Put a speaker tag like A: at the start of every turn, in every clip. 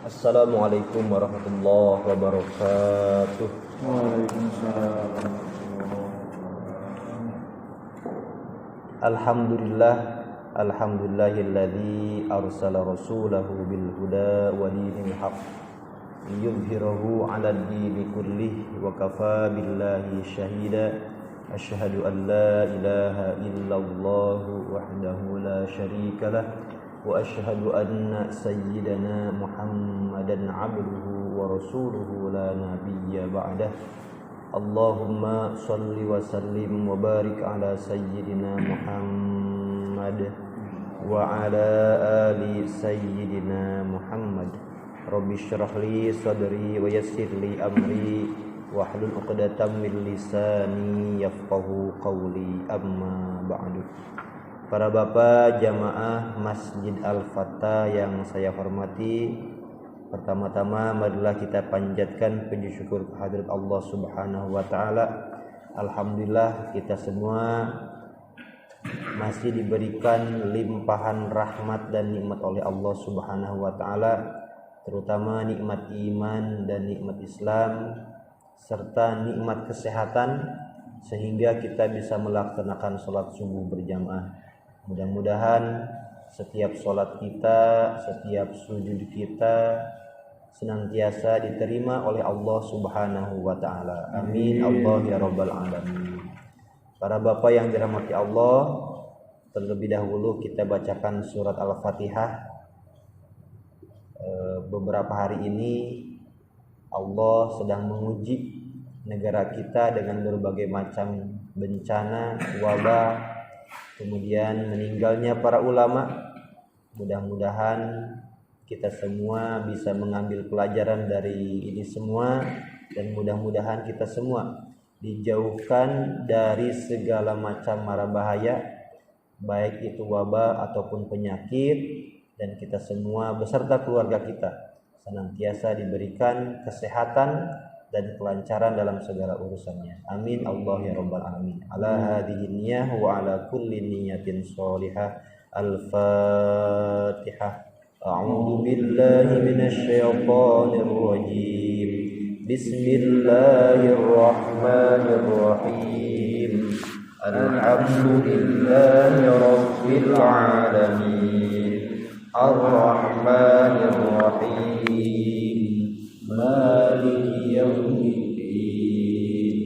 A: Assalamualaikum warahmatullahi wabarakatuh.
B: Waalaikumsalam.
A: Alhamdulillahilladzi arsala rasulahu bil huda wa dinil haqq liyudhhirahu 'alad dini kullih wa kafaa billahi shahida. Asyhadu an la ilaha illallah wahdahu la syarika lah wa asyhadu anna sayyidana Muhammadan 'abduhu wa rasuluhu la nabiyya ba'dah. Allahumma salli wa sallim wa barik ala sayyidina Muhammad wa ala ali sayyidina Muhammad. Rabbi shrah li sadri wa yassir li amri wahlul 'uqdatam min lisani yafqahu qawli, amma ba'du. Para bapak jamaah Masjid Al-Fatah yang saya hormati, pertama-tama marilah kita panjatkan puji syukur kehadirat Allah Subhanahu wa taala. Alhamdulillah kita semua masih diberikan limpahan rahmat dan nikmat oleh Allah Subhanahu wa taala, terutama nikmat iman dan nikmat Islam serta nikmat kesehatan sehingga kita bisa melaksanakan sholat subuh berjamaah. Mudah-mudahan setiap sholat kita, setiap sujud kita senantiasa diterima oleh Allah Subhanahu wa ta'ala. Amin Allah ya rabbal alamin. Para bapak yang dirahmati Allah, terlebih dahulu kita bacakan surat Al-Fatihah. Beberapa hari ini Allah sedang menguji negara kita dengan berbagai macam bencana, wabah, kemudian meninggalnya para ulama. Mudah-mudahan kita semua bisa mengambil pelajaran dari ini semua, dan mudah-mudahan kita semua dijauhkan dari segala macam mara bahaya, baik itu wabah ataupun penyakit, dan kita semua beserta keluarga kita senantiasa diberikan kesehatan dan kelancaran dalam segala urusannya. Amin Allah ya rabbal alamin. Ala hadhihi niyyah wa ala kulli niyyatin sholihah. Al-Fatihah. A'udzu billahi minasy syaithanir rajim. Bismillahirrahmanirrahim. Alhamdulillahi rabbil alamin. Ar-Rahmanir Rahim. Maliki yaumiddin.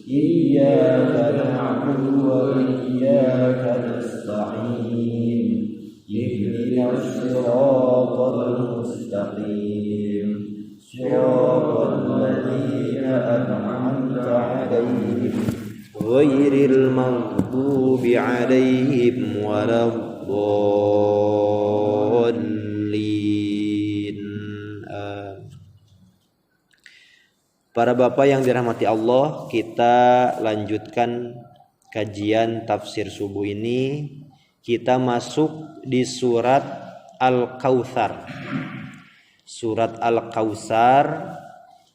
A: Iyyaka na'budu wa iyyaka nasta'in. Ihdinas siratal mustaqim. Siratal ladzina an'amta 'alaihim ghairil maghdubi 'alaihim waladdallin. Para bapak yang dirahmati Allah, kita lanjutkan kajian tafsir subuh ini. Kita masuk di surat Al-Kautsar. Surat Al-Kautsar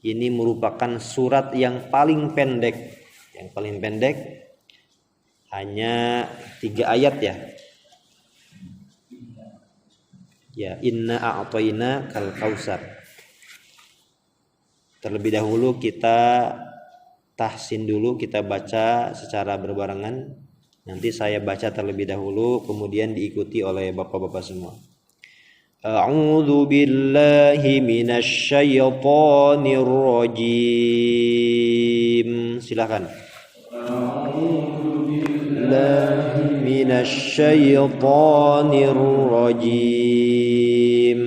A: ini merupakan surat yang paling pendek. Yang paling pendek hanya 3 ayat ya. Ya, inna a'tayna kal kautsar. Terlebih dahulu kita tahsin dulu, kita baca secara berbarengan. Nanti saya baca terlebih dahulu, kemudian diikuti oleh bapak-bapak semua. A'udzu billahi minasy syaithanir rajim. Silakan. A'udzu billahi minasy syaithanir rajim.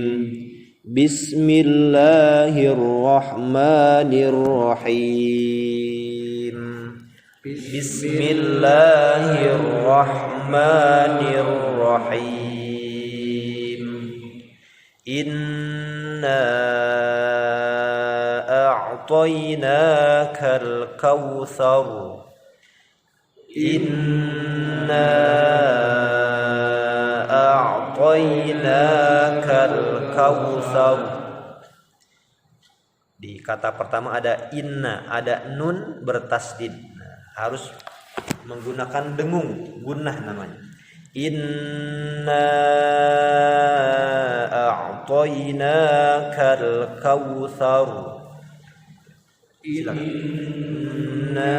A: Bismillahirrahmanirrahim. Bismillahirrahmanirrahim. Inna a'tainakal kautsar. Inna a'tainakal kautsar. Di kata pertama ada inna, ada nun bertasdid. Harus menggunakan dengung, gunnah namanya. Inna a'tainakal kautsar. Inna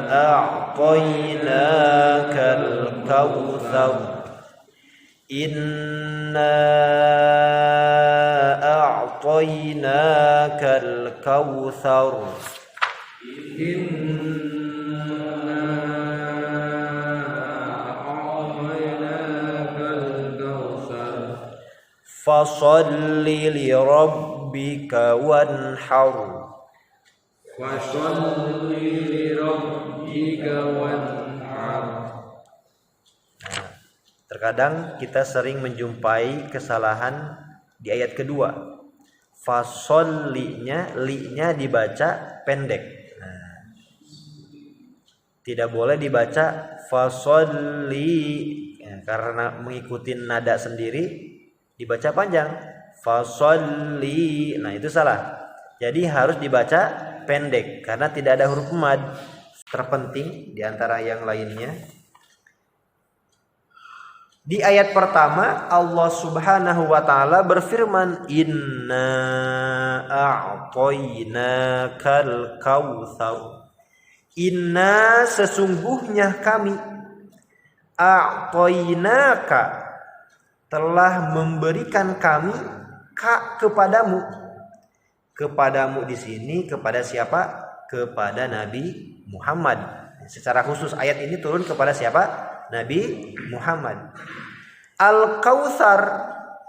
A: a'tainakal kautsar. Inna a'tainakal kautsar. Fasalli li rabbika wanhar.
B: Fasalli li rabbika wanhar.
A: Terkadang kita sering menjumpai kesalahan di ayat kedua. Fasollinya, li-nya dibaca pendek. Tidak boleh dibaca fasolli karena mengikuti nada sendiri dibaca panjang. Fasolli, nah itu salah. Jadi harus dibaca pendek karena tidak ada huruf mad. Terpenting di antara yang lainnya. Di ayat pertama Allah Subhanahu wa taala berfirman, Inna a'tainakal kautsar. Inna, sesungguhnya kami, a'tainaka, telah memberikan kami kepadamu. Kepadamu di sini kepada siapa? Kepada Nabi Muhammad. Secara khusus ayat ini turun kepada siapa? Nabi Muhammad. Al-Kautsar.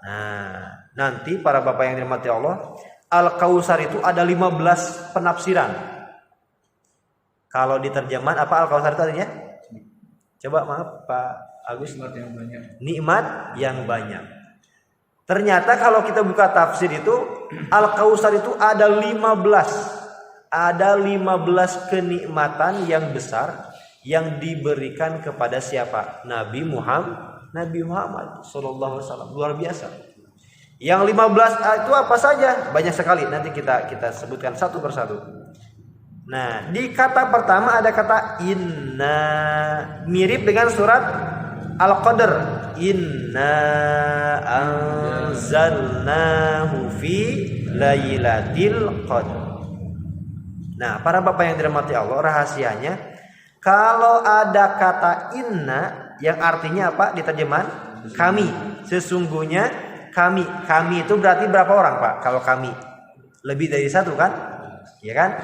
A: Nah, nanti para bapak yang dirahmati Allah, Al-Kautsar itu ada 15 penafsiran. Kalau diterjemahkan apa Al-Kautsar itu artinya? Coba maaf Pak Agus.
B: Nikmat yang banyak.
A: Nikmat yang banyak. Ternyata kalau kita buka tafsir itu Al-Kautsar itu ada 15. Ada 15 kenikmatan yang besar yang diberikan kepada siapa? Nabi Muhammad sallallahu alaihi wasallam. Luar biasa. Yang 15 itu apa saja? Banyak sekali. Nanti kita sebutkan satu persatu. Nah, di kata pertama ada kata inna, mirip dengan surat Al-Qadr. Inna anzalnahu fi lailatul qadr. Nah, para bapak yang dirahmati Allah, rahasianya kalau ada kata inna yang artinya apa? Di terjemahan kami. Sesungguhnya kami. Kami itu berarti berapa orang, Pak? Kalau kami lebih dari satu kan? Ya kan?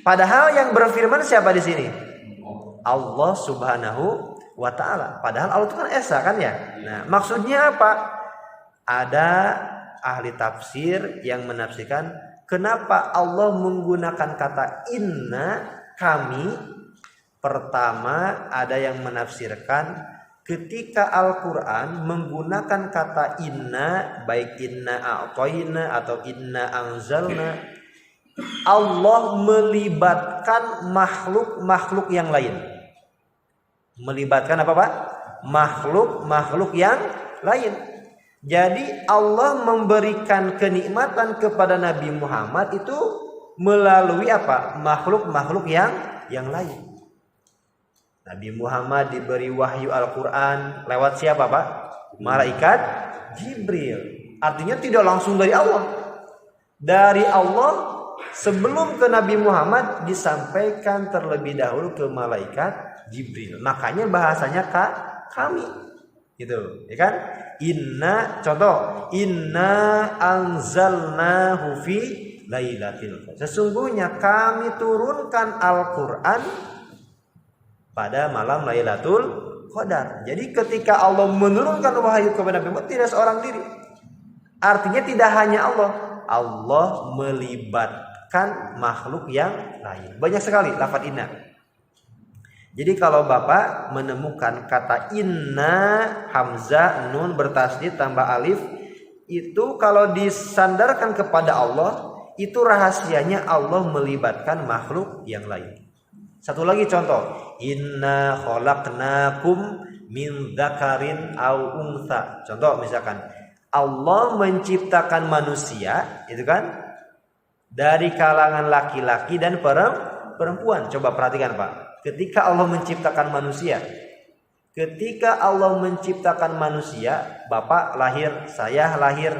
A: Padahal yang berfirman siapa di sini? Allah Subhanahu wa taala. Padahal Allah itu kan esa kan ya? Nah, maksudnya apa? Ada ahli tafsir yang menafsirkan kenapa Allah menggunakan kata inna, kami. Pertama, ada yang menafsirkan ketika Al-Quran menggunakan kata inna, baik inna a'toina atau inna anzalna, Allah melibatkan makhluk-makhluk yang lain. Melibatkan apa Pak? Makhluk-makhluk yang lain. Jadi Allah memberikan kenikmatan kepada Nabi Muhammad itu melalui apa? Makhluk-makhluk yang lain. Nabi Muhammad diberi wahyu Al-Quran lewat siapa Pak? Malaikat Jibril. Artinya tidak langsung dari Allah. Dari Allah sebelum ke Nabi Muhammad disampaikan terlebih dahulu ke malaikat Jibril. Makanya bahasanya kami. Gitu, ya kan? Inna, contoh, inna anzalnahu fi lailatul qadar. Sesungguhnya kami turunkan Al-Quran pada malam Lailatul Qadar. Jadi ketika Allah menurunkan wahyu kepada Nabi Muhammad tidak seorang diri. Artinya tidak hanya Allah melibatkan makhluk yang lain. Banyak sekali lafaz inna. Jadi kalau Bapak menemukan kata inna, hamzah, nun bertasydid tambah alif, itu kalau disandarkan kepada Allah, itu rahasianya Allah melibatkan makhluk yang lain. Satu lagi contoh, inna khalaqnakum min dzakarin aw untha. Contoh misalkan Allah menciptakan manusia, itu kan, dari kalangan laki-laki dan perempuan. Coba perhatikan Pak. Ketika Allah menciptakan manusia, Ketika Allah menciptakan manusia, Bapak lahir, saya lahir.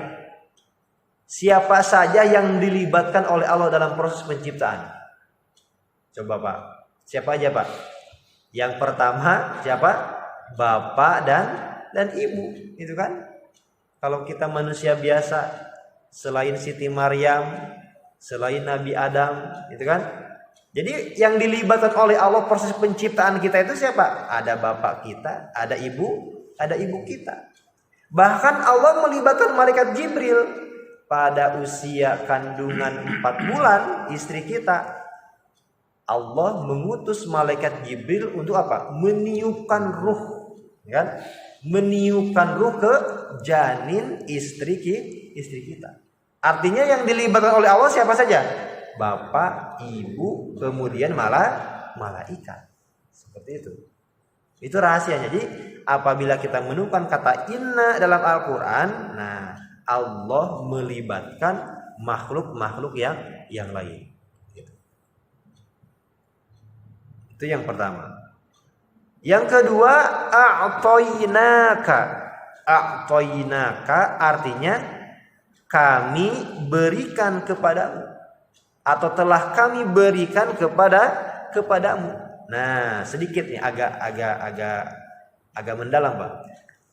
A: Siapa saja yang dilibatkan oleh Allah dalam proses penciptaan? Coba Pak, siapa aja Pak? Yang pertama siapa? Bapak dan ibu, itu kan? Kalau kita manusia biasa, selain Siti Maryam, selain Nabi Adam, itu kan? Jadi yang dilibatkan oleh Allah proses penciptaan kita itu siapa? Ada bapak kita, ada ibu kita. Bahkan Allah melibatkan malaikat Jibril pada usia kandungan 4 bulan istri kita. Allah mengutus malaikat Jibril untuk apa? Meniupkan ruh, kan? Meniupkan ruh ke janin istri kita. Artinya yang dilibatkan oleh Allah siapa saja? Bapak, ibu, kemudian malaikat. Seperti itu. Itu rahasianya. Jadi apabila kita menemukan kata inna dalam Al-Quran, nah Allah melibatkan makhluk-makhluk yang lain. Itu yang pertama. Yang kedua, a'toinaka. A'toinaka artinya kami berikan kepadamu, atau telah kami berikan kepadamu. Nah, sedikit nih agak mendalam, Pak.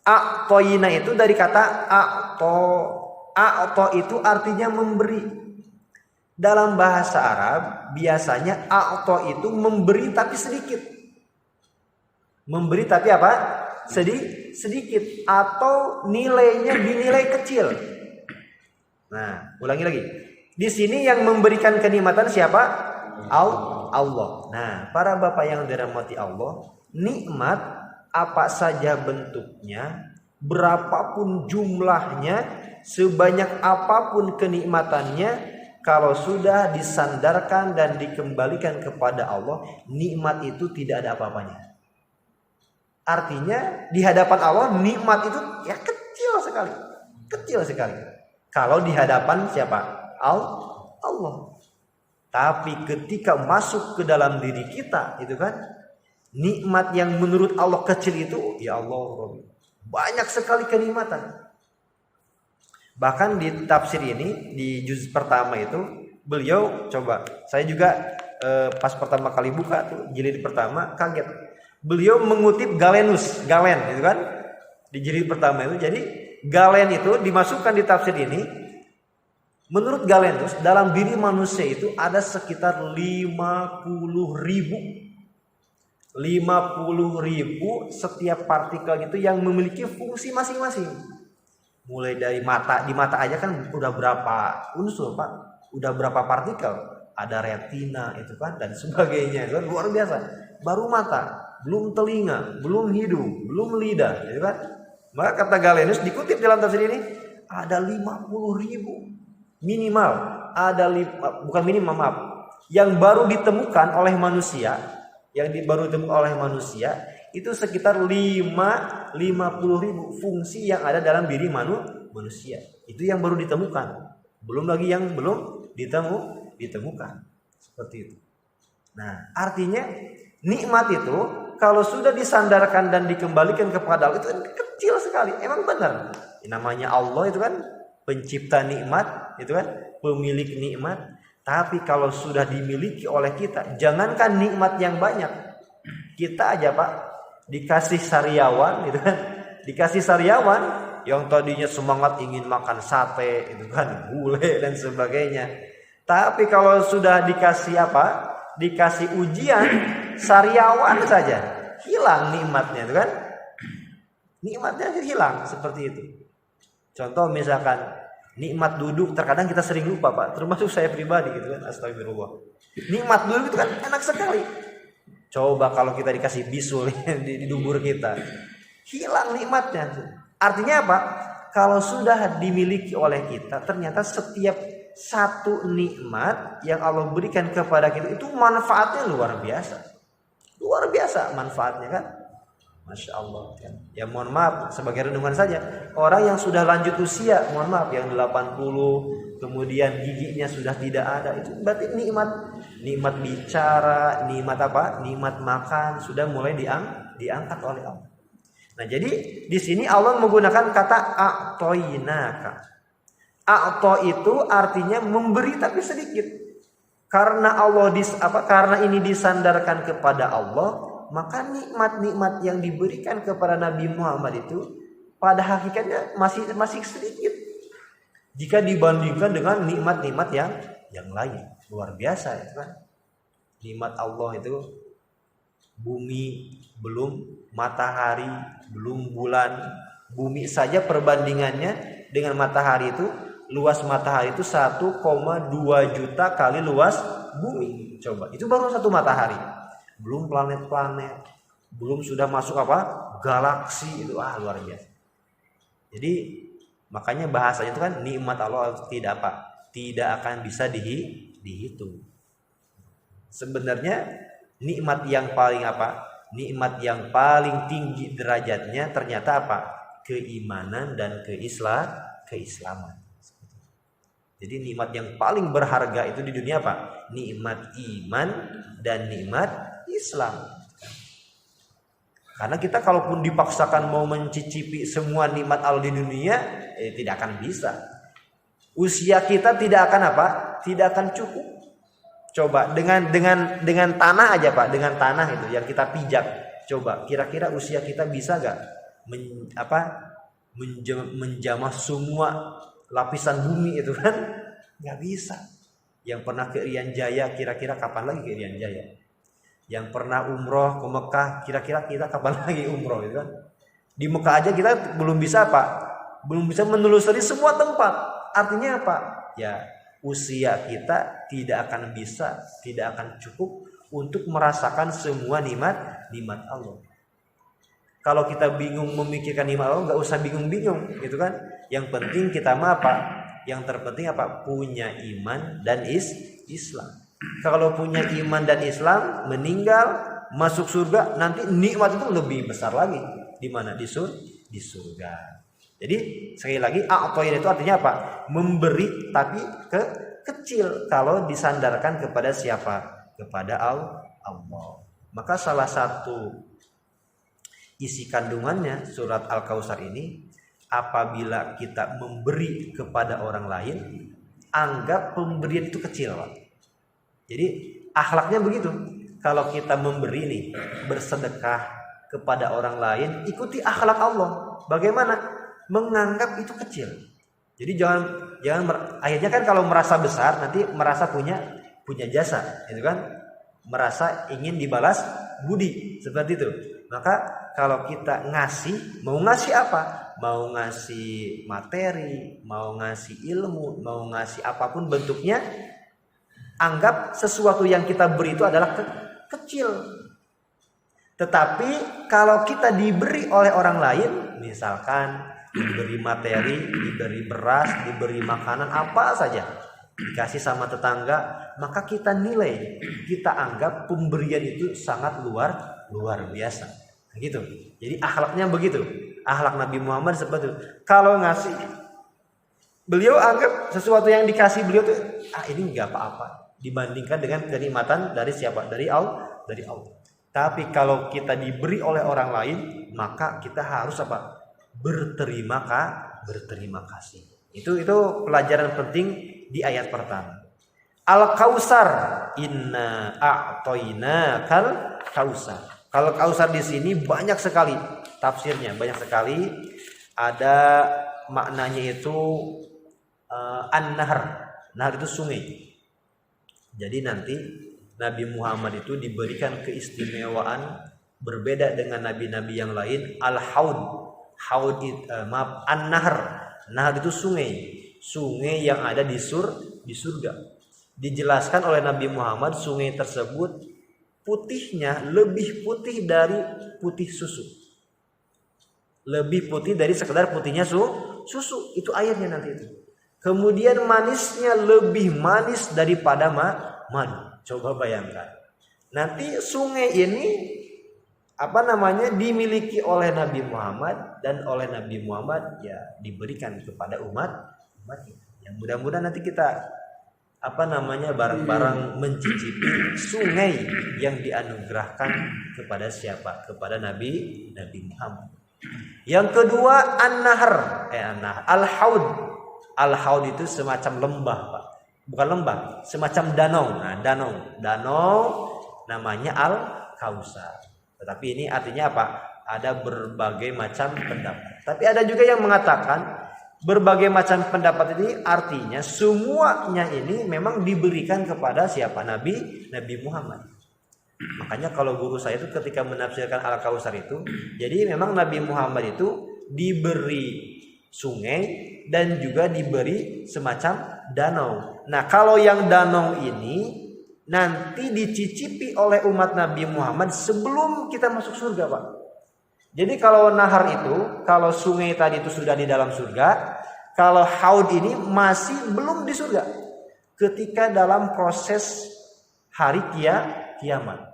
A: A'toina itu dari kata a'to. A'to itu artinya memberi. Dalam bahasa Arab biasanya a'to itu memberi tapi sedikit. Memberi tapi apa? Sedikit, atau nilainya dinilai kecil. Nah, ulangi lagi. Di sini yang memberikan kenikmatan siapa? Allah. Nah, para bapak yang dirahmati Allah, nikmat apa saja bentuknya, berapapun jumlahnya, sebanyak apapun kenikmatannya, kalau sudah disandarkan dan dikembalikan kepada Allah, nikmat itu tidak ada apa-apanya. Artinya di hadapan Allah nikmat itu ya kecil sekali. Kalau di hadapan siapa? Allah. Tapi ketika masuk ke dalam diri kita, itu kan nikmat yang menurut Allah kecil itu, ya Allah, banyak sekali kenikmatan. Bahkan di tafsir ini, di juz pertama itu, beliau coba, saya juga pas pertama kali buka tuh jilid pertama kaget. Beliau mengutip Galen itu kan di jilid pertama itu. Jadi Galen itu dimasukkan di tafsir ini. Menurut Galenus, dalam diri manusia itu ada sekitar 50.000 setiap partikel itu yang memiliki fungsi masing-masing. Mulai dari mata, di mata aja kan udah berapa unsur, Pak? Udah berapa partikel? Ada retina itu kan dan sebagainya, itu kan luar biasa. Baru mata, belum telinga, belum hidung, belum lidah, itu kan. Maka kata Galenus dikutip dalam tafsir ini ada 50.000 minimal, ada bukan minimal, maaf, yang baru ditemukan oleh manusia, itu sekitar 50.000 fungsi yang ada dalam diri manusia. Itu yang baru ditemukan. Belum lagi yang belum ditemukan. Seperti itu. Nah, artinya nikmat itu kalau sudah disandarkan dan dikembalikan kepada Allah itu kecil sekali. Emang benar. Namanya Allah itu kan pencipta nikmat, itu kan pemilik nikmat. Tapi kalau sudah dimiliki oleh kita, jangankan nikmat yang banyak, kita aja Pak dikasih sariawan, itu kan, dikasih sariawan yang tadinya semangat ingin makan sate, itu kan gulai dan sebagainya. Tapi kalau sudah dikasih apa? Dikasih ujian, sariawan saja hilang nikmatnya, itu kan? Nikmatnya hilang seperti itu. Contoh misalkan nikmat duduk, terkadang kita sering lupa Pak, termasuk saya pribadi gitu kan, astagfirullah. Nikmat duduk itu kan enak sekali. Coba kalau kita dikasih bisul di dubur kita, hilang nikmatnya. Artinya apa? Kalau sudah dimiliki oleh kita, ternyata setiap satu nikmat yang Allah berikan kepada kita itu manfaatnya luar biasa. Luar biasa manfaatnya kan. Masya Allah kan. Ya mohon maaf sebagai renungan saja. Orang yang sudah lanjut usia, mohon maaf yang 80, kemudian giginya sudah tidak ada, itu berarti nikmat bicara, nikmat apa? Nikmat makan sudah mulai diangkat oleh Allah. Nah, jadi di sini Allah menggunakan kata a'toinaka. A'to itu artinya memberi tapi sedikit. Karena karena ini disandarkan kepada Allah, maka nikmat-nikmat yang diberikan kepada Nabi Muhammad itu pada hakikatnya masih sedikit jika dibandingkan dengan nikmat-nikmat yang lain. Luar biasa itu kan. Nikmat Allah itu bumi belum matahari, belum bulan. Bumi saja perbandingannya dengan matahari itu, luas matahari itu 1,2 juta kali luas bumi. Coba, itu baru satu matahari. Belum planet-planet, belum sudah masuk galaksi itu, luar biasa. Jadi makanya bahasanya itu kan nikmat Allah tidak akan bisa dihitung. Sebenarnya nikmat yang paling tinggi derajatnya ternyata keimanan dan keislaman. Jadi nikmat yang paling berharga itu di dunia nikmat iman dan nikmat Islam. Karena kita kalaupun dipaksakan mau mencicipi semua nikmat Allah di dunia, tidak akan bisa. Usia kita tidak akan cukup. Coba dengan tanah aja dengan tanah itu yang kita pijak. Coba kira-kira usia kita bisa gak menjamah semua lapisan bumi itu kan? Nggak bisa. Yang pernah ke Irian Jaya, kira-kira kapan lagi ke Irian Jaya? Yang pernah umroh ke Mekah, kira-kira kita kapan lagi umroh itu kan? Di Mekah aja kita belum bisa belum bisa menelusuri semua tempat. Artinya ya usia kita tidak akan cukup untuk merasakan semua nikmat Allah. Kalau kita bingung memikirkan nikmat Allah, nggak usah bingung-bingung, gitu kan? Yang penting kita Yang terpenting punya iman dan Islam. Kalau punya iman dan Islam, meninggal masuk surga, nanti nikmat itu lebih besar lagi. Di mana? Di surga. Jadi sekali lagi a'toin itu artinya memberi tapi kecil kalau disandarkan kepada siapa? Kepada Allah. Maka salah satu isi kandungannya surat Al-Kautsar ini, apabila kita memberi kepada orang lain, anggap pemberian itu kecil. Jadi akhlaknya begitu. Kalau kita memberi bersedekah kepada orang lain, ikuti akhlak Allah. Bagaimana? Menganggap itu kecil. Jadi jangan akhirnya kan kalau merasa besar nanti merasa punya jasa, itu kan? Merasa ingin dibalas budi seperti itu. Maka kalau kita mau ngasih apa? Mau ngasih materi, mau ngasih ilmu, mau ngasih apapun bentuknya, anggap sesuatu yang kita beri itu adalah kecil. Tetapi kalau kita diberi oleh orang lain, misalkan diberi materi, diberi beras, diberi makanan apa saja, dikasih sama tetangga, maka kita nilai, kita anggap pemberian itu sangat luar biasa. Gitu. Jadi akhlaknya begitu. Akhlak Nabi Muhammad seperti itu. Kalau ngasih, beliau anggap sesuatu yang dikasih beliau tuh ini nggak apa-apa dibandingkan dengan kenikmatan dari siapa? Dari Allah. Tapi kalau kita diberi oleh orang lain, maka kita harus berterima kasih. Itu pelajaran penting di ayat pertama. Al-Kautsar, inna a'toinakal kautsar. Kalau Kautsar di sini banyak sekali tafsirnya, banyak sekali. Ada maknanya itu an-nahr. Nahr itu sungai. Jadi nanti Nabi Muhammad itu diberikan keistimewaan berbeda dengan nabi-nabi yang lain. Al-haud, an-nahr. Nahr itu sungai yang ada di surga. Dijelaskan oleh Nabi Muhammad, sungai tersebut putihnya lebih putih dari putih susu. Lebih putih dari sekedar putihnya susu. Itu airnya nanti itu. Kemudian manisnya lebih manis daripada madu. Coba bayangkan. Nanti sungai ini dimiliki oleh Nabi Muhammad, dan oleh Nabi Muhammad ya diberikan kepada umatnya. Yang mudah-mudahan nanti kita bareng-bareng mencicipi sungai yang dianugerahkan kepada siapa? Kepada Nabi Muhammad.
C: Yang kedua an-nahar, al-haud. Al-haud itu semacam lembah, Pak. Bukan lembah, semacam danau. Nah, danau namanya al-kausar. Tetapi ini artinya apa? Ada berbagai macam pendapat. Tapi ada juga yang mengatakan berbagai macam pendapat ini artinya semuanya ini memang diberikan kepada siapa? Nabi Muhammad. Makanya kalau guru saya itu ketika menafsirkan Al-Kausar itu, jadi memang Nabi Muhammad itu diberi sungai dan juga diberi semacam danau. Nah, kalau yang danau ini nanti dicicipi oleh umat Nabi Muhammad sebelum kita masuk surga, Pak. Jadi kalau nahar itu, kalau sungai tadi itu sudah di dalam surga, kalau haud ini masih belum di surga. Ketika dalam proses hari kiamat.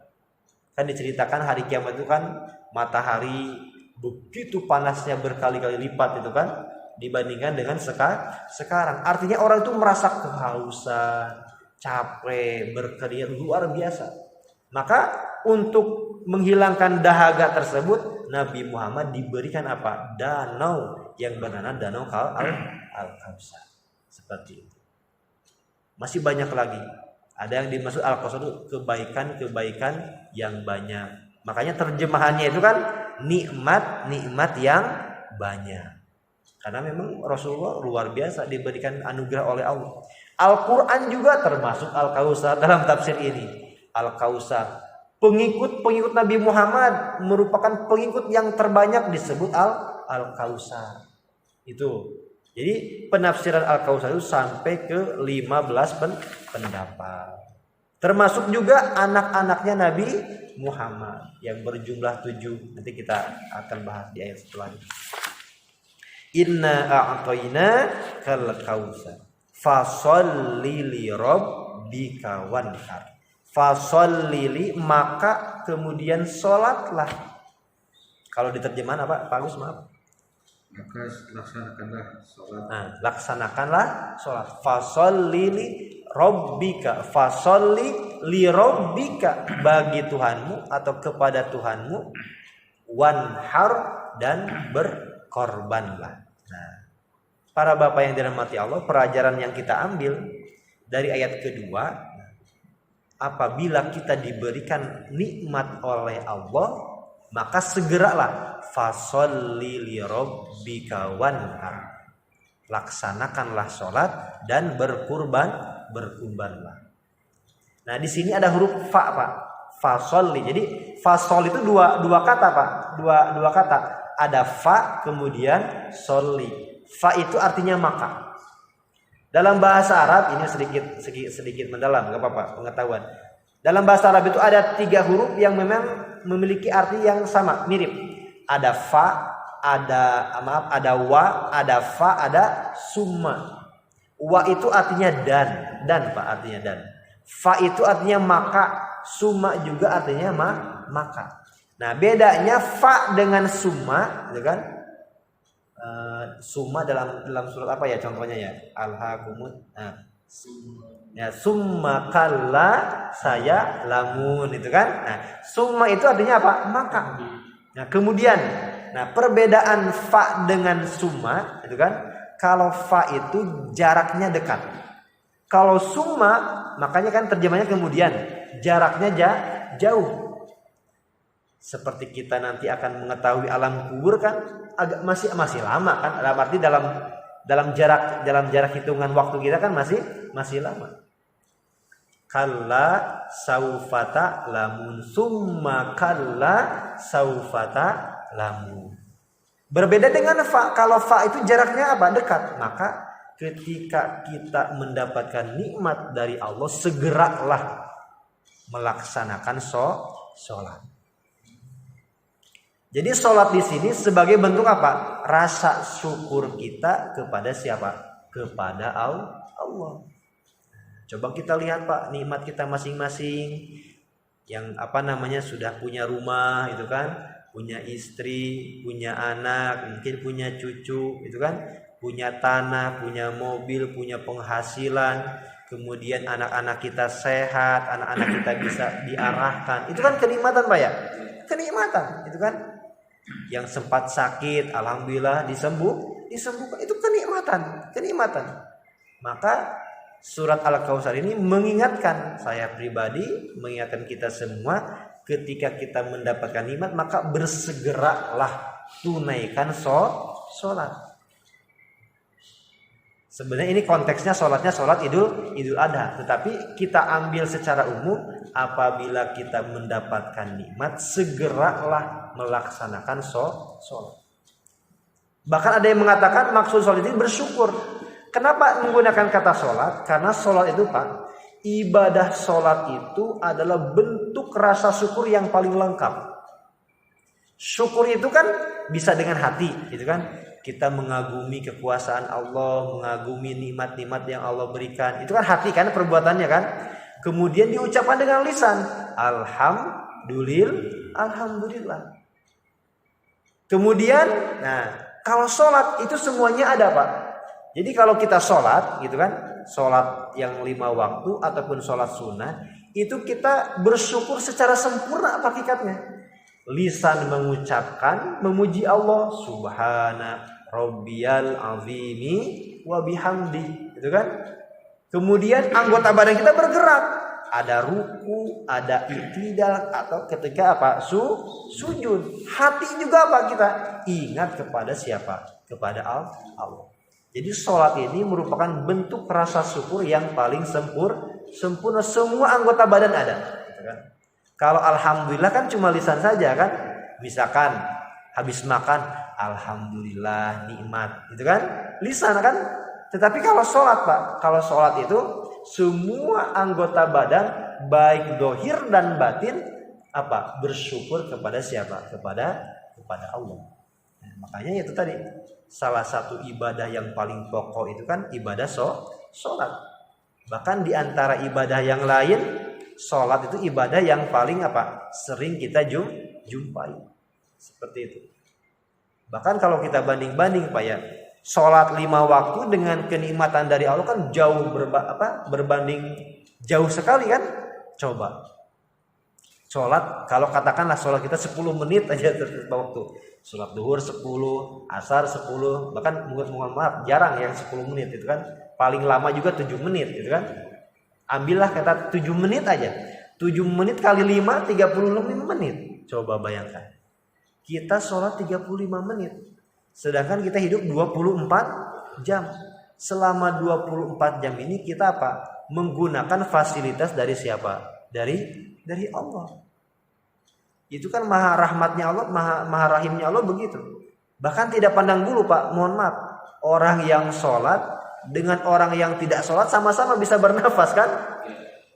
C: Kan diceritakan hari kiamat itu kan matahari begitu panasnya berkali-kali lipat itu kan dibandingkan dengan sekarang. Artinya orang itu merasa kehausan, capek, berkeringat luar biasa. Maka untuk menghilangkan dahaga tersebut Nabi Muhammad diberikan apa? Danau yang bernama Danau Al-Kausar. Seperti itu. Masih banyak lagi. Ada yang dimaksud Al-Kausar itu kebaikan-kebaikan yang banyak. Makanya terjemahannya itu kan nikmat yang banyak. Karena memang Rasulullah luar biasa diberikan anugerah oleh Allah. Al-Quran juga termasuk Al-Kausar dalam tafsir ini. Al-Kausar. Pengikut Nabi Muhammad merupakan pengikut yang terbanyak disebut Al-Kausar. Itu. Jadi penafsiran Al-Kausar itu sampai ke 15 pendapat. Termasuk juga anak-anaknya Nabi Muhammad yang berjumlah 7. Nanti kita akan bahas di ayat setelahnya. Inna a'tayna kal kausar fasholli li rabbika wanhar. Fasholli maka kemudian sholatlah. Kalau diterjemahan apa? Pak Agus maaf.
B: Maka laksanakanlah sholat.
C: Nah, laksanakanlah sholat. Fasholli li rabbika. Fasholli li rabbika bagi Tuhanmu atau kepada Tuhanmu. Wanhar dan berkorbanlah. Nah, para bapak yang dirahmati Allah, pelajaran yang kita ambil dari ayat kedua. Apabila kita diberikan nikmat oleh Allah, maka segeralah fasholli li rabbika wanhar. Laksanakanlah sholat dan berkurbanlah. Nah, di sini ada huruf fa, Pak. Fasholli. Jadi fasol itu dua kata, Pak. Dua kata. Ada fa kemudian sholli. Fa itu artinya maka. Dalam bahasa Arab ini sedikit mendalam, nggak apa-apa pengetahuan. Dalam bahasa Arab itu ada 3 huruf yang memang memiliki arti yang sama, mirip. Ada fa, ada wa, ada fa, ada summa. Wa itu artinya dan Pak artinya dan. Fa itu artinya maka, summa juga artinya maka. Nah, bedanya fa dengan summa, gitu kan? Summa dalam surat apa ya contohnya ya? Alhaqumut. Ya, summa kalla saya lamun itu kan. Nah, summa itu artinya apa? Maka. Nah, kemudian perbedaan fa dengan summa itu kan, kalau fa itu jaraknya dekat. Kalau summa makanya kan terjemahnya kemudian jaraknya jauh. Seperti kita nanti akan mengetahui alam kubur kan agak masih lama kan, dalam arti dalam jarak hitungan waktu kita kan masih lama. Kalla saufata lamun summa kalla saufata lamun. Berbeda dengan fa. Kalau fa itu jaraknya apa? Dekat. Maka ketika kita mendapatkan nikmat dari Allah, segeralah melaksanakan sholat. Jadi sholat di sini sebagai bentuk apa? Rasa syukur kita kepada siapa? Kepada Allah. Coba kita lihat Pak, nikmat kita masing-masing yang sudah punya rumah itu kan, punya istri, punya anak, mungkin punya cucu itu kan, punya tanah, punya mobil, punya penghasilan, kemudian anak-anak kita sehat, anak-anak kita bisa diarahkan. Itu kan kenikmatan Pak ya? Kenikmatan, itu kan? Yang sempat sakit, alhamdulillah disembuhkan. Itu kenikmatan. Maka surat Al-Kautsar ini mengingatkan saya pribadi, mengingatkan kita semua, ketika kita mendapatkan nikmat maka bersegeralah tunaikan sholat. Sebenarnya ini konteksnya sholat Idul Adha, tetapi kita ambil secara umum, apabila kita mendapatkan nikmat segeralah melaksanakan sholat. Bahkan ada yang mengatakan maksud sholat ini bersyukur. Kenapa menggunakan kata sholat? Karena sholat itu Pak, ibadah sholat itu adalah bentuk rasa syukur yang paling lengkap. Syukur itu kan bisa dengan hati, gitu kan? Kita mengagumi kekuasaan Allah, mengagumi nikmat-nikmat yang Allah berikan. Itu kan hati kan perbuatannya kan. Kemudian diucapkan dengan lisan, alhamdulillah. Kemudian, kalau sholat itu semuanya ada Pak. Jadi kalau kita sholat, gitu kan, sholat yang 5 waktu ataupun sholat sunnah, itu kita bersyukur secara sempurna hakikatnya. Lisan mengucapkan, memuji Allah, subhana rabbiyal azimi wa bihamdi, gitu kan? Kemudian anggota badan kita bergerak, ada ruku, ada i'tidal, atau ketika sujud. Hati juga kita ingat kepada siapa? Kepada Allah. Jadi sholat ini merupakan bentuk rasa syukur yang paling sempurna. Semua anggota badan ada, gitu kan? Kalau alhamdulillah kan cuma lisan saja kan. Misalkan habis makan, alhamdulillah nikmat, gitu kan? Lisan kan. Tetapi kalau sholat Pak, kalau sholat itu semua anggota badan baik dohir dan batin bersyukur kepada siapa? Kepada Allah. Makanya itu tadi salah satu ibadah yang paling pokok itu kan ibadah sholat. Bahkan di antara ibadah yang lain, sholat itu ibadah yang paling sering kita jumpai. Seperti itu. Bahkan kalau kita banding-banding Pak ya, sholat 5 waktu dengan kenikmatan dari Allah kan jauh berbanding jauh sekali kan. Coba sholat, kalau katakanlah sholat kita 10 menit aja waktu. Sholat duhur 10, asar 10, bahkan mohon maaf jarang yang 10 menit itu kan. Paling lama juga 7 menit gitu kan. Ambillah kata 7 menit aja. 7 menit kali 5, 35 menit. Coba bayangkan. Kita sholat 35 menit. Sedangkan kita hidup 24 jam. Selama 24 jam ini kita menggunakan fasilitas dari siapa? Dari Allah. Itu kan maha rahmatnya Allah, maha rahimnya Allah begitu. Bahkan tidak pandang bulu Pak, mohon maaf. Orang yang sholat dengan orang yang tidak sholat sama-sama bisa bernafas kan?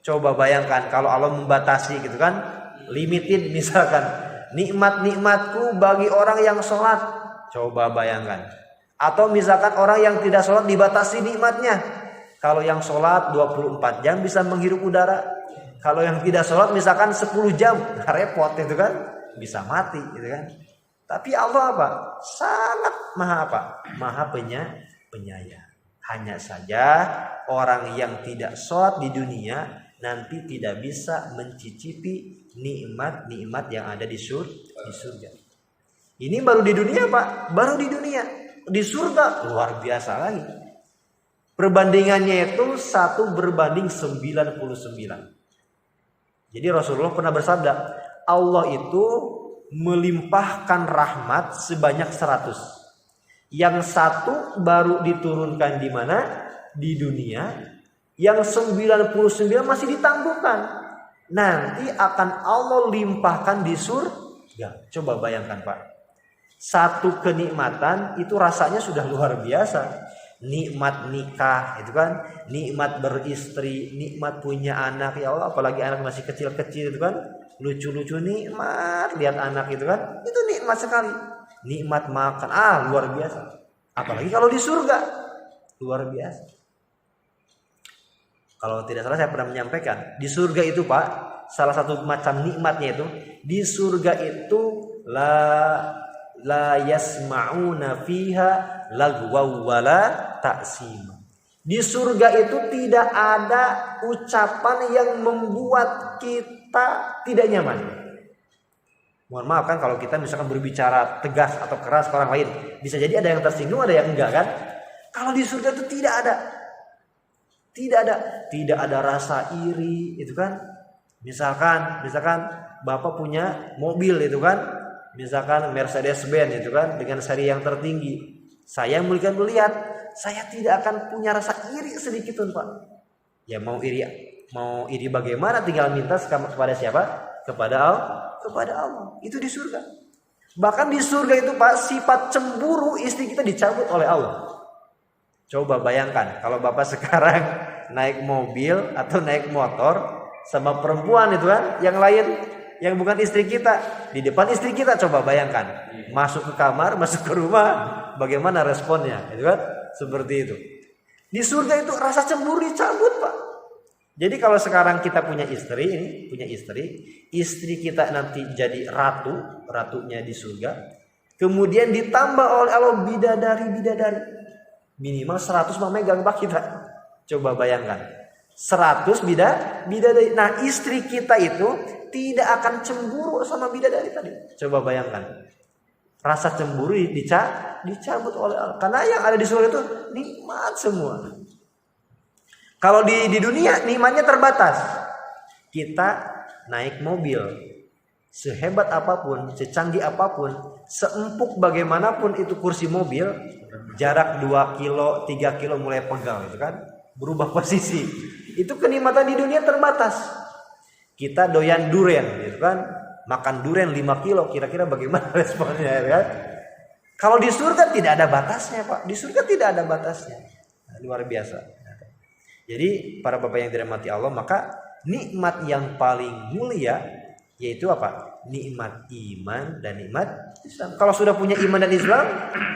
C: Coba bayangkan kalau Allah membatasi gitu kan, limited misalkan, nikmat-nikmatku bagi orang yang sholat. Coba bayangkan. Atau misalkan orang yang tidak sholat dibatasi nikmatnya. Kalau yang sholat 24 jam bisa menghirup udara. Kalau yang tidak sholat misalkan 10 jam, repot itu kan, bisa mati gitu kan. Tapi Allah sangat maha penyayang. Hanya saja orang yang tidak sholat di dunia nanti tidak bisa mencicipi nikmat-nikmat yang ada di surga. Ini baru di dunia Pak, baru di dunia. Di surga luar biasa lagi. Perbandingannya itu 1 berbanding 99. Jadi Rasulullah pernah bersabda, Allah itu melimpahkan rahmat sebanyak 100. Yang 1 baru diturunkan di mana? Di dunia. Yang 99 masih ditangguhkan. Nanti akan Allah limpahkan di surga. Coba bayangkan Pak. 1 kenikmatan itu rasanya sudah luar biasa. Nikmat nikah itu kan, nikmat beristri, nikmat punya anak, ya Allah, apalagi anak masih kecil-kecil itu kan, lucu-lucu nikmat lihat anak itu kan, itu nikmat sekali. Nikmat makan, luar biasa. Apalagi kalau di surga, luar biasa. Kalau tidak salah saya pernah menyampaikan, di surga itu Pak, salah satu macam nikmatnya itu, di surga itu la yasma'una fiha lagwaw wala ta'sima. Di surga itu tidak ada ucapan yang membuat kita tidak nyaman. Mohon maaf kan kalau kita misalkan berbicara tegas atau keras ke orang lain, bisa jadi ada yang tersinggung, ada yang enggak kan? Kalau di surga itu tidak ada. Tidak ada rasa iri, itu kan? Misalkan Bapak punya mobil itu kan? Misalkan Mercedes-Benz itu kan dengan seri yang tertinggi. Saya melihat, saya tidak akan punya rasa iri sedikit pun, Pak. Ya mau iri bagaimana, tinggal minta kepada siapa? Kepada Allah. Itu di surga. Bahkan di surga itu, Pak, sifat cemburu istri kita dicabut oleh Allah. Coba bayangkan kalau Bapak sekarang naik mobil atau naik motor sama perempuan itu kan, yang lain yang bukan istri kita, di depan istri kita, coba bayangkan. Masuk ke kamar, masuk ke rumah, bagaimana responnya? Itu kan seperti itu. Di surga itu rasa cemburu dicabut, Pak. Jadi kalau sekarang kita punya istri kita nanti jadi ratunya di surga. Kemudian ditambah oleh Allah bidadari. Minimal 100 memegang Pak kita. Coba bayangkan. 100 bidadari. Nah, istri kita itu tidak akan cemburu sama bidadari tadi. Coba bayangkan. Rasa cemburu dicabut oleh Allah. Karena yang ada di surga itu nikmat semua. Kalau di dunia nikmatnya terbatas. Kita naik mobil, sehebat apapun, secanggih apapun, seempuk bagaimanapun itu kursi mobil, jarak 2 kilo, 3 kilo mulai pegal itu kan, berubah posisi. Itu kenikmatan di dunia terbatas. Kita doyan durian gitu kan, makan durian 5 kilo, kira-kira bagaimana responnya kan? Kalau di surga tidak ada batasnya, Pak. Di surga tidak ada batasnya. Luar biasa. Jadi para Bapak yang dirahmati Allah, maka nikmat yang paling mulia yaitu apa? Nikmat iman dan nikmat Islam. Kalau sudah punya iman dan Islam,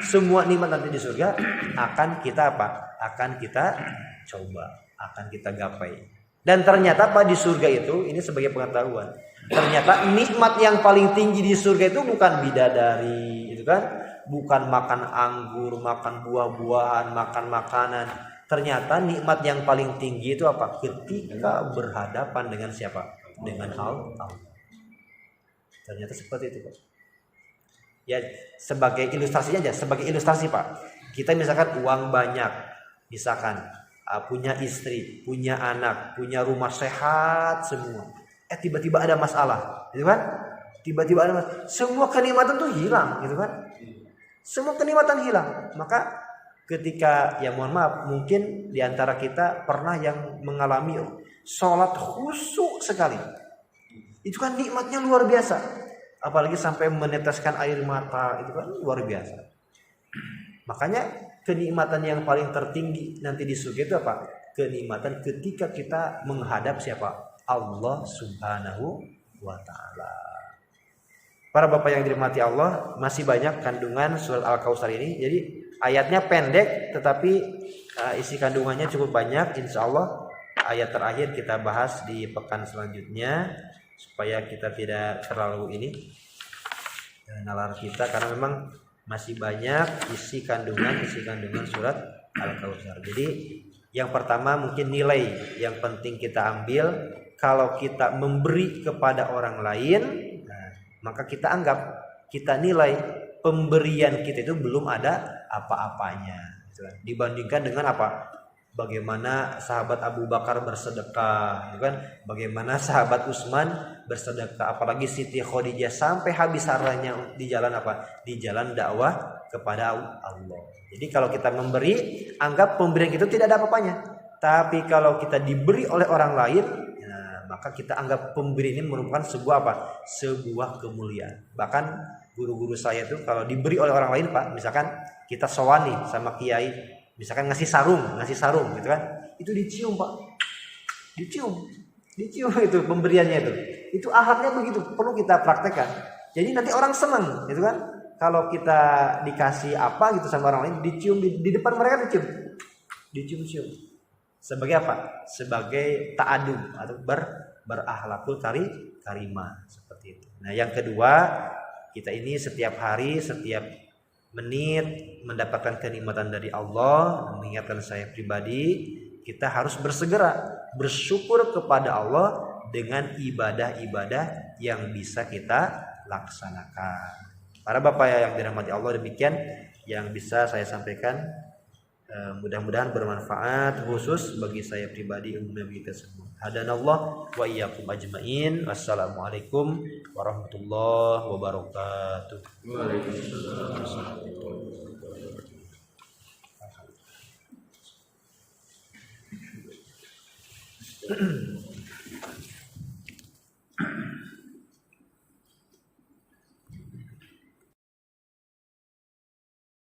C: semua nikmat nanti di surga akan kita apa? Akan kita coba, akan kita gapai. Dan ternyata Pak, di surga itu, ini sebagai pengetahuan, ternyata nikmat yang paling tinggi di surga itu bukan bidadari, itu kan? Bukan makan anggur, makan buah-buahan, makan makanan. Ternyata nikmat yang paling tinggi itu apa? Ketika berhadapan dengan siapa? Dengan Allah. Ternyata seperti itu, Pak. Ya, sebagai ilustrasinya aja, sebagai ilustrasi, Pak. Kita misalkan uang banyak, misalkan punya istri, punya anak, punya rumah sehat semua. Tiba-tiba ada masalah, gitu kan? Tiba-tiba ada masalah. Semua kenikmatan tuh hilang, gitu kan? Semua kenikmatan hilang. Maka ketika, ya mohon maaf, mungkin diantara kita pernah yang mengalami sholat khusyuk sekali. Itu kan nikmatnya luar biasa. Apalagi sampai meneteskan air mata, itu kan luar biasa. Makanya kenikmatan yang paling tertinggi nanti di surga itu apa? Kenikmatan ketika kita menghadap siapa? Allah Subhanahu wa Ta'ala. Para Bapak yang dirahmati Allah, masih banyak kandungan surat Al-Kautsar ini. Jadi ayatnya pendek tetapi isi kandungannya cukup banyak. Insya Allah ayat terakhir kita bahas di pekan selanjutnya, supaya kita tidak terlalu nalar kita, karena memang masih banyak isi kandungan surat Al-Kautsar. Jadi yang pertama mungkin nilai yang penting kita ambil, kalau kita memberi kepada orang lain, maka kita anggap, kita nilai pemberian kita itu belum ada apa-apanya, dibandingkan dengan apa? Bagaimana sahabat Abu Bakar bersedekah, kan? Bagaimana sahabat Utsman bersedekah, apalagi Siti Khadijah sampai habis hartanya di jalan apa? Di jalan dakwah kepada Allah. Jadi kalau kita memberi, anggap pemberian itu tidak ada apa-apanya. Tapi kalau kita diberi oleh orang lain, maka kita anggap pemberi ini merupakan sebuah apa? Sebuah kemuliaan. Bahkan guru-guru saya itu kalau diberi oleh orang lain, Pak, misalkan kita sowan nih sama kiai, misalkan ngasih sarung gitu kan, itu dicium, Pak, dicium itu pemberiannya itu akhlaknya begitu, perlu kita praktekkan. Jadi nanti orang senang gitu kan, kalau kita dikasih apa gitu sama orang lain, dicium di depan mereka, dicium sebagai apa? Sebagai ta'adub atau berakhlakul karimah, seperti itu. Nah, yang kedua, kita ini setiap hari, setiap menit mendapatkan kenikmatan dari Allah. Mengingatkan saya pribadi, kita harus bersegera bersyukur kepada Allah dengan ibadah-ibadah yang bisa kita laksanakan. Para bapak yang dirahmati Allah, demikian yang bisa saya sampaikan. Mudah-mudahan bermanfaat khusus bagi saya pribadi, umumnya kita semua. Hadanallah wa iyyakum ajmain. Wassalamualaikum warahmatullahi wabarakatuh.
B: Waalaikumsalam.